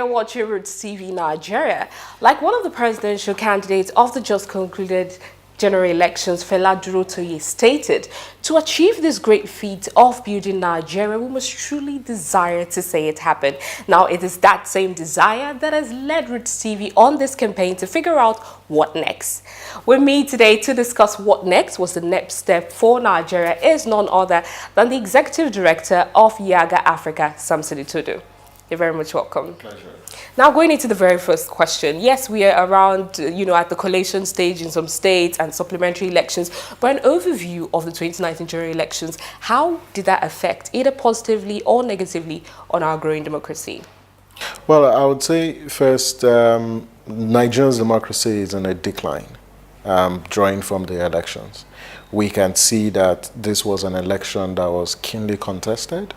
watching Roots TV Nigeria. Like one of the presidential candidates of the just concluded general elections, Fela Durotoye, stated, to achieve this great feat of building Nigeria, we must truly desire to see it happen. Now, it is that same desire that has led Roots TV on this campaign to figure out what next. With me today to discuss what next was the next step for Nigeria is none other than the Executive Director of YIAGA Africa, Samson Itudu. You're very much welcome. Pleasure. Now, going into the very first question, yes, we are around, at the collation stage in some states and supplementary elections, but an overview of the 2019 general elections, how did that affect, either positively or negatively, on our growing democracy? Well, I would say first, Nigeria's democracy is in a decline, drawing from the elections. We can see that this was an election that was keenly contested.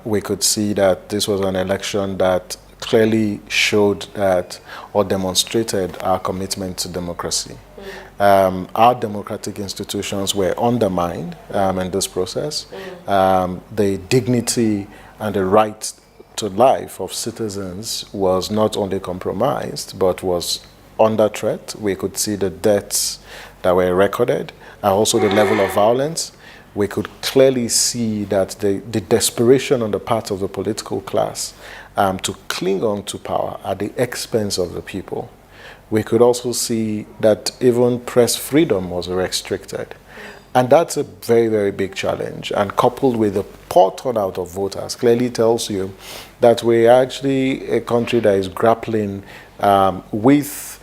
We could see that this was an election that clearly showed that or demonstrated our commitment to democracy. Our democratic institutions were undermined in this process. The dignity and the right to life of citizens was not only compromised, but was under threat. We could see the deaths that were recorded, and also the level of violence. We could clearly see that the desperation on the part of the political class to cling on to power at the expense of the people. We could also see that even press freedom was restricted. And that's a very, very big challenge. And coupled with the poor turnout of voters clearly tells you that we're actually a country that is grappling with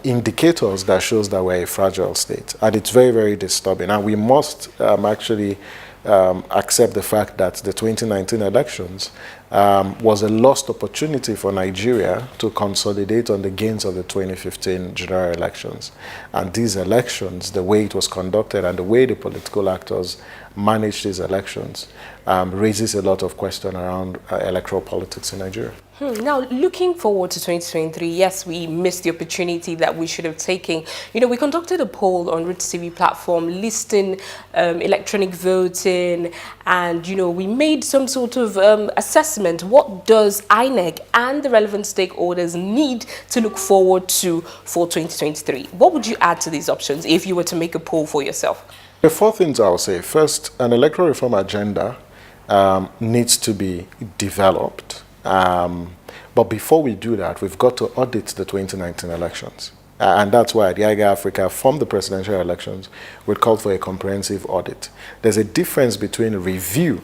indicators that shows that we're a fragile state. And it's very, very disturbing. And we must actually accept the fact that the 2019 elections was a lost opportunity for Nigeria to consolidate on the gains of the 2015 general elections. And these elections, the way it was conducted and the way the political actors managed these elections raises a lot of question around electoral politics in Nigeria. Now, looking forward to 2023, yes, we missed the opportunity that we should have taken. We conducted a poll on Roots TV platform listing electronic voting, and, we made some sort of assessment. What does INEC and the relevant stakeholders need to look forward to for 2023? What would you add to these options if you were to make a poll for yourself? The four things I'll say. First, an electoral reform agenda needs to be developed. But before we do that, we've got to audit the 2019 elections. And that's why at YIAGA Africa, from the presidential elections, we called for a comprehensive audit. There's a difference between review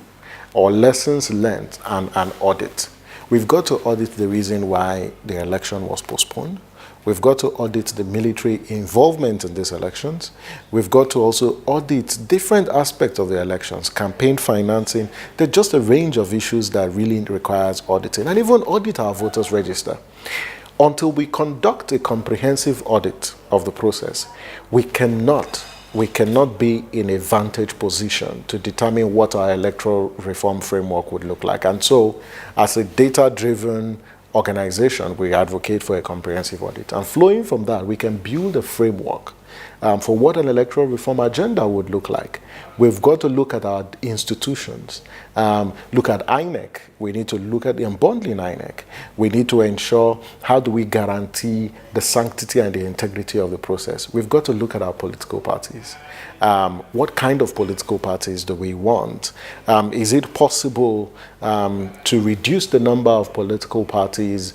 or lessons learned and an audit. We've got to audit the reason why the election was postponed. We've got to audit the military involvement in these elections. We've got to also audit different aspects of the elections, campaign financing. There's just a range of issues that really requires auditing, and even audit our voters register. Until we conduct a comprehensive audit of the process, we cannot be in a vantage position to determine what our electoral reform framework would look like. And so, as a data-driven organization, we advocate for a comprehensive audit. And flowing from that, we can build a framework for what an electoral reform agenda would look like. We've got to look at our institutions, look at INEC. We need to look at the unbundling INEC. We need to ensure how do we guarantee the sanctity and the integrity of the process. We've got to look at our political parties. What kind of political parties do we want? Is it possible to reduce the number of political parties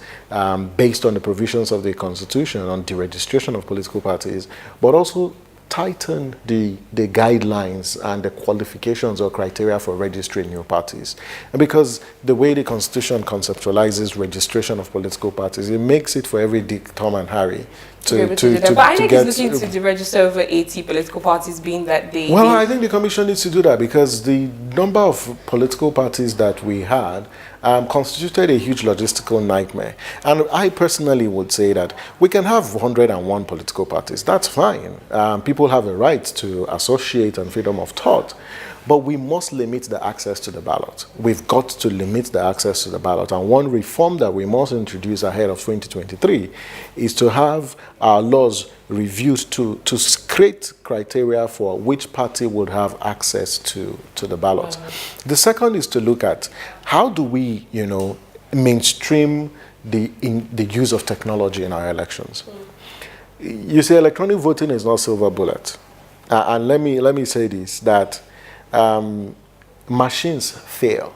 based on the provisions of the Constitution on deregistration of political parties, but also tighten the guidelines and the qualifications or criteria for registering new parties? And because the way the Constitution conceptualizes registration of political parties, it makes it for every Dick, Tom and Harry to but I think it's looking to register over 80 political parties, being that they... Well, I think the Commission needs to do that because the number of political parties that we had constituted a huge logistical nightmare. And I personally would say that we can have 101 political parties. That's fine. People have a right to associate and freedom of thought. But we must limit the access to the ballot. We've got to limit the access to the ballot. And one reform that we must introduce ahead of 2023 is to have our laws reviewed to create criteria for which party would have access to the ballot. The second is to look at how do we, mainstream the use of technology in our elections. You see, electronic voting is not silver bullet. And let me say this, that machines fail.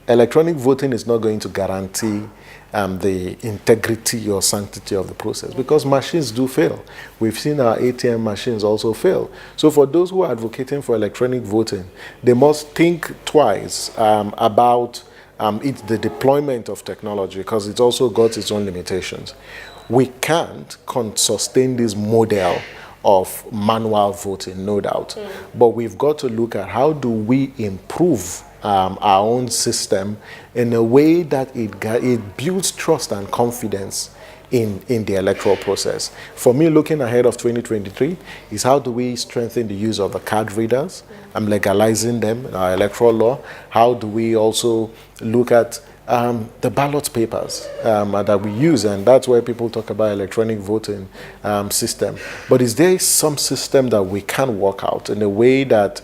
Electronic voting is not going to guarantee the integrity or sanctity of the process, because machines do fail. We've seen our ATM machines also fail. So for those who are advocating for electronic voting, they must think twice about the deployment of technology, because it's also got its own limitations. We can't sustain this model of manual voting, no doubt. But we've got to look at how do we improve our own system in a way that it builds trust and confidence in the electoral process. For me, looking ahead of 2023 is how do we strengthen the use of the card readers and legalizing them in our electoral law? How do we also look at the ballot papers that we use, and that's where people talk about electronic voting system. But is there some system that we can work out in a way that,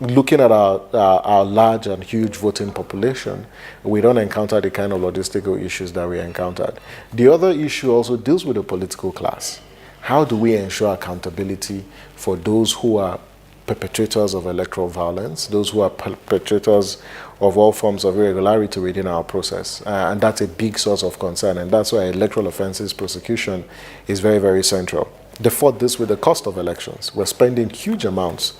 looking at our large and huge voting population, we don't encounter the kind of logistical issues that we encountered? The other issue also deals with the political class. How do we ensure accountability for those who are perpetrators of electoral violence, those who are perpetrators of all forms of irregularity within our process? And that's a big source of concern, and that's why electoral offenses prosecution is very, very central. They fought this with the cost of elections. We're spending huge amounts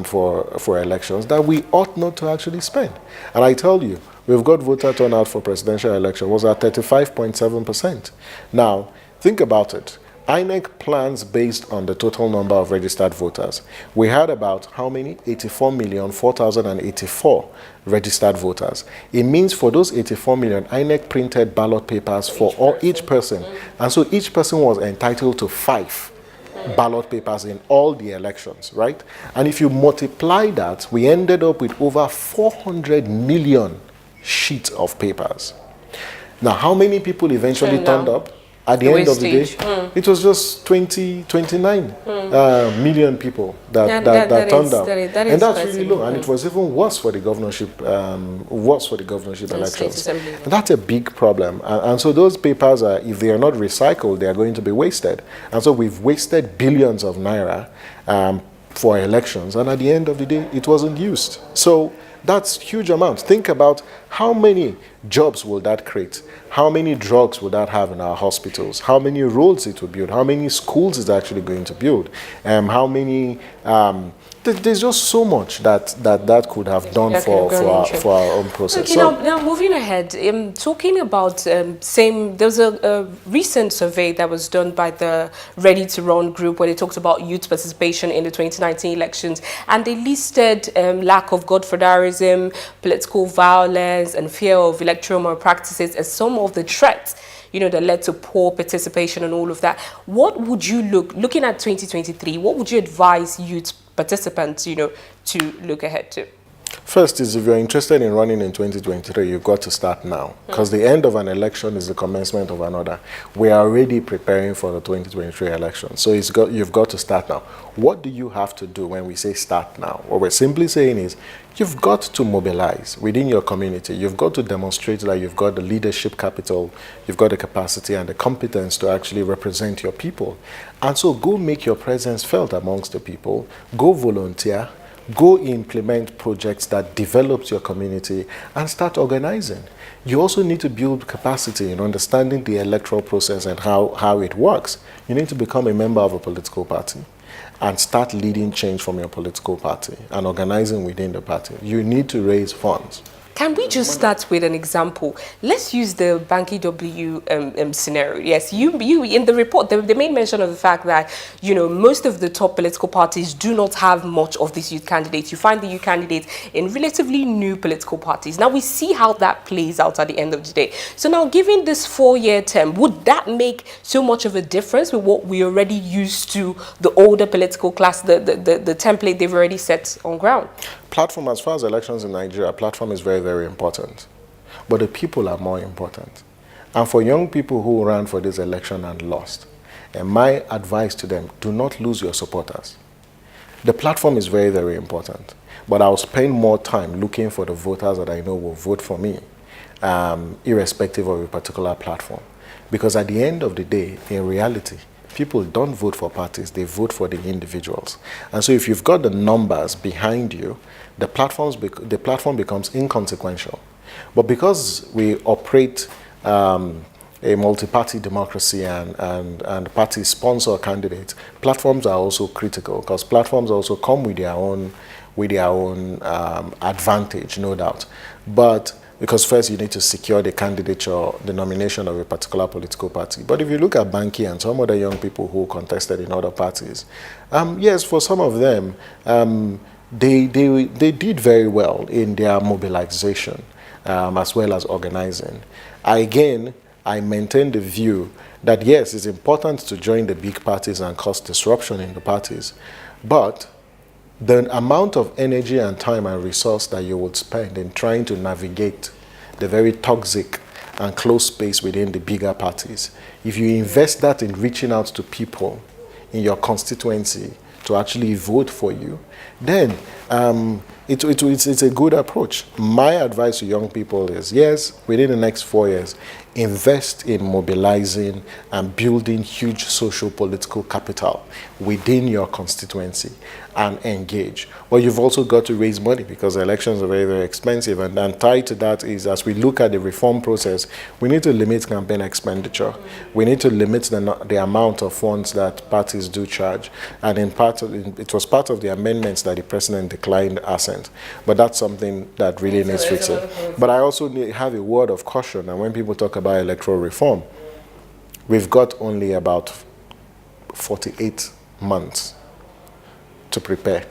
for elections that we ought not to actually spend. And I tell you, we've got voter turnout for presidential election was at 35.7%. Now, think about it. INEC plans based on the total number of registered voters. We had about how many? 84,004,084 registered voters. It means for those 84 million, INEC printed ballot papers for each person. And so each person was entitled to 5 ballot papers in all the elections, right? And if you multiply that, we ended up with over 400 million sheets of papers. Now, how many people eventually turned up? At the end of the day, it was just 29 million people that turned out. And that's really low. And it was even worse for the governorship, elections. And that's a big problem. And so those papers, if they are not recycled, they are going to be wasted. And so we've wasted billions of naira for elections. And at the end of the day, it wasn't used. So that's huge amounts. Think about how many jobs will that create? How many drugs will that have in our hospitals? How many roads it will build? How many schools it's actually going to build? How many? There's just so much that could have done for our own process. Okay, so, now moving ahead, talking about there's a recent survey that was done by the Ready to Run group where they talked about youth participation in the 2019 elections, and they listed lack of godfatherism, political violence, and fear of electoral malpractices as some of the threats, that led to poor participation and all of that. What would you looking at 2023? What would you advise youth participants, to look ahead to? First is, if you're interested in running in 2023, you've got to start now, because the end of an election is the commencement of another. We are already preparing for the 2023 election, so you've got to start now. What do you have to do when we say start now? What we're simply saying is you've got to mobilize within your community. You've got to demonstrate that you've got the leadership capital, you've got the capacity and the competence to actually represent your people. And so go make your presence felt amongst the people, go volunteer, go implement projects that develops your community, and start organizing. You also need to build capacity in understanding the electoral process and how it works. You need to become a member of a political party and start leading change from your political party and organizing within the party. You need to raise funds. Can we just start with an example? Let's use the Banky W scenario. Yes, you in the report, they made mention of the fact that, most of the top political parties do not have much of these youth candidates. You find the youth candidates in relatively new political parties. Now we see how that plays out at the end of the day. So now, given this 4-year term, would that make so much of a difference with what we already used to, the older political class, the template they've already set on ground? Platform, as far as elections in Nigeria, platform is very, very important. But the people are more important. And for young people who ran for this election and lost, and my advice to them, do not lose your supporters. The platform is very, very important. But I'll spend more time looking for the voters that I know will vote for me irrespective of a particular platform. Because at the end of the day, in reality, people don't vote for parties, they vote for the individuals. And so if you've got the numbers behind you, the platform becomes inconsequential. But because we operate a multi-party democracy and parties sponsor candidates, platforms are also critical because platforms also come with their own advantage, no doubt. But because first you need to secure the candidature, the nomination of a particular political party. But if you look at Banky and some other young people who contested in other parties, yes, for some of them, they did very well in their mobilization as well as organizing. I maintain the view that yes, it's important to join the big parties and cause disruption in the parties, but the amount of energy and time and resource that you would spend in trying to navigate the very toxic and close space within the bigger parties, if you invest that in reaching out to people in your constituency to actually vote for you, then it's a good approach. My advice to young people is, yes, within the next 4 years, invest in mobilizing and building huge social political capital within your constituency and engage. But you've also got to raise money because elections are very, very expensive. And tied to that is, as we look at the reform process, we need to limit campaign expenditure. We need to limit the amount of funds that parties do charge. And it was part of the amendments that the president declined assent. But that's something that really needs fixing. But I also have a word of caution. And when people talk about electoral reform, we've got only about 48 months to prepare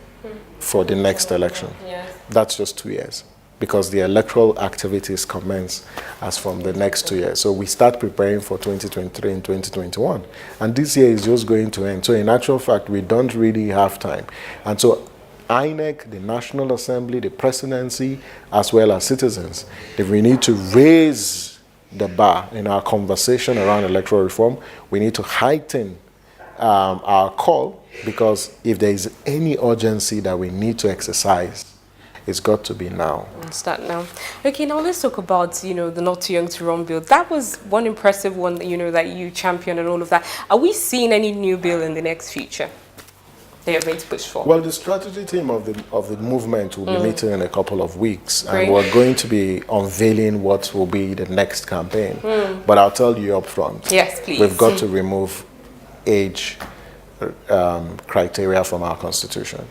for the next election. Yes. That's just 2 years because the electoral activities commence as from the next 2 years. So we start preparing for 2023 and 2021. And this year is just going to end. So in actual fact, we don't really have time. And so INEC, the National Assembly, the presidency, as well as citizens, if we need to raise the bar in our conversation around electoral reform, we need to heighten our call, because if there is any urgency that we need to exercise, it's got to be now. Start now. Okay, now let's talk about, the Not Too Young to Run bill. That was one impressive one, that you championed and all of that. Are we seeing any new bill in the next future that you're going to push for? Well, the strategy team of the movement will be meeting in a couple of weeks. Great. And we're going to be unveiling what will be the next campaign. But I'll tell you up front. Yes, please. We've got to remove age criteria from our constitution.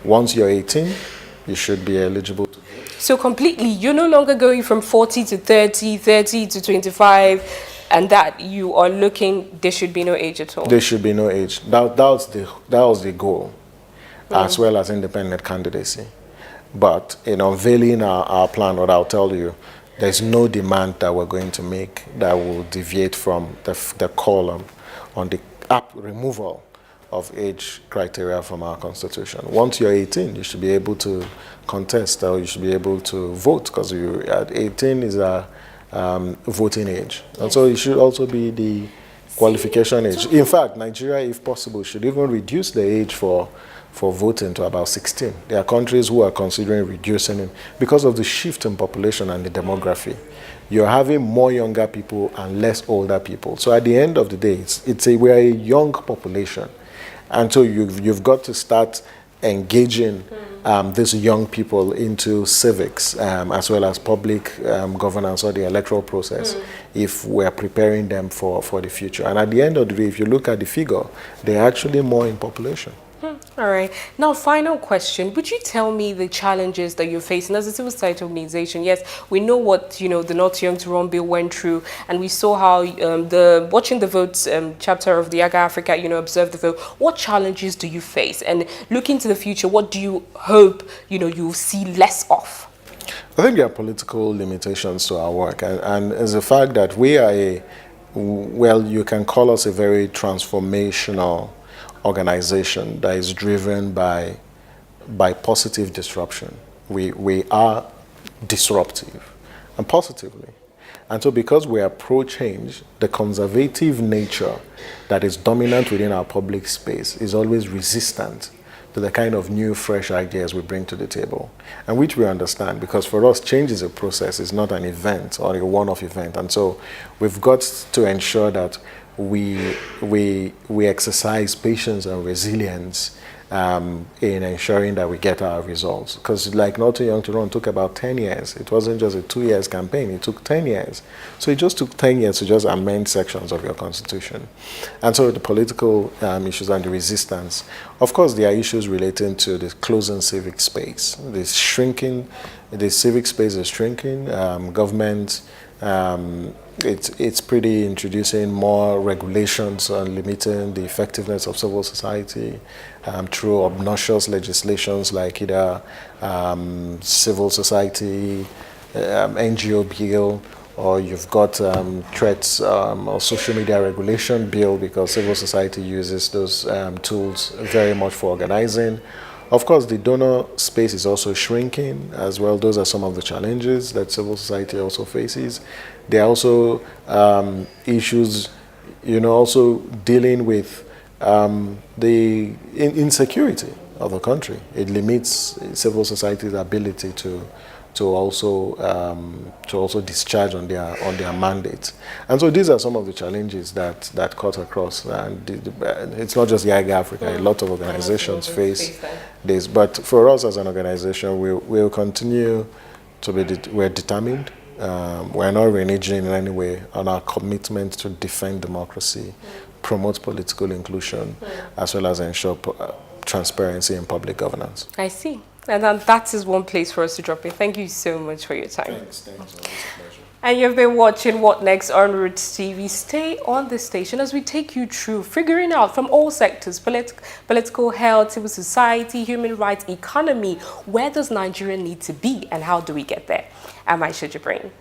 Once you're 18, you should be eligible to vote. So completely, you're no longer going from 40 to 30, 30 to 25, and that you are looking, there should be no age at all? There should be no age. That was the goal, as well as independent candidacy. But in unveiling our plan, what I'll tell you, there's no demand that we're going to make that will deviate from the column on the removal of age criteria from our constitution. Once you're 18, you should be able to contest, or you should be able to vote, because at 18 is a voting age. And so it should also be the qualification age. In fact, Nigeria, if possible, should even reduce the age for voting to about 16. There are countries who are considering reducing it because of the shift in population and the demography. You're having more younger people and less older people. So at the end of the day, we're a young population. And so you've got to start engaging these young people into civics, as well as public governance or the electoral process, if we're preparing them for the future. And at the end of the day, if you look at the figure, they're actually more in population. All right. Now, final question. Would you tell me the challenges that you're facing as a civil society organization? Yes, we know what, the Not Too Young to Run bill went through, and we saw how Watching the Votes chapter of the YIAGA Africa, observed the vote. What challenges do you face? And looking to the future, what do you hope, you'll see less of? I think there are political limitations to our work, and it's the fact that we are you can call us a very transformational organization that is driven by positive disruption. We are disruptive, and positively. And so because we are pro-change, the conservative nature that is dominant within our public space is always resistant to the kind of new, fresh ideas we bring to the table, and which we understand, because for us, change is a process, it's not an event or a one-off event. And so we've got to ensure that we exercise patience and resilience in ensuring that we get our results. Because like Not Too Young to Run took about 10 years. It wasn't just a 2 years campaign, it took 10 years. So it just took 10 years to just amend sections of your constitution. And so the political issues and the resistance, of course there are issues relating to the closing civic space. The civic space is shrinking, government, it's pretty introducing more regulations on limiting the effectiveness of civil society through obnoxious legislations like either civil society, NGO bill, or you've got threats or social media regulation bill, because civil society uses those tools very much for organizing. Of course, the donor space is also shrinking as well. Those are some of the challenges that civil society also faces. There are also issues, also dealing with the insecurity of the country. It limits civil society's ability to also discharge on their mandate. And so these are some of the challenges that cut across. And it's not just YIAGA Africa, a lot of organizations face this. But for us as an organization, we'll continue to be, we're determined. We're not reneging in any way on our commitment to defend democracy, promote political inclusion, as well as ensure transparency in public governance. I see. And that is one place for us to drop in. Thank you so much for your time. Thanks. Always a pleasure. And you've been watching What Next on Roots TV. Stay on this station as we take you through figuring out from all sectors, political health, civil society, human rights, economy, where does Nigeria need to be and how do we get there? I'm Aisha Jibrin.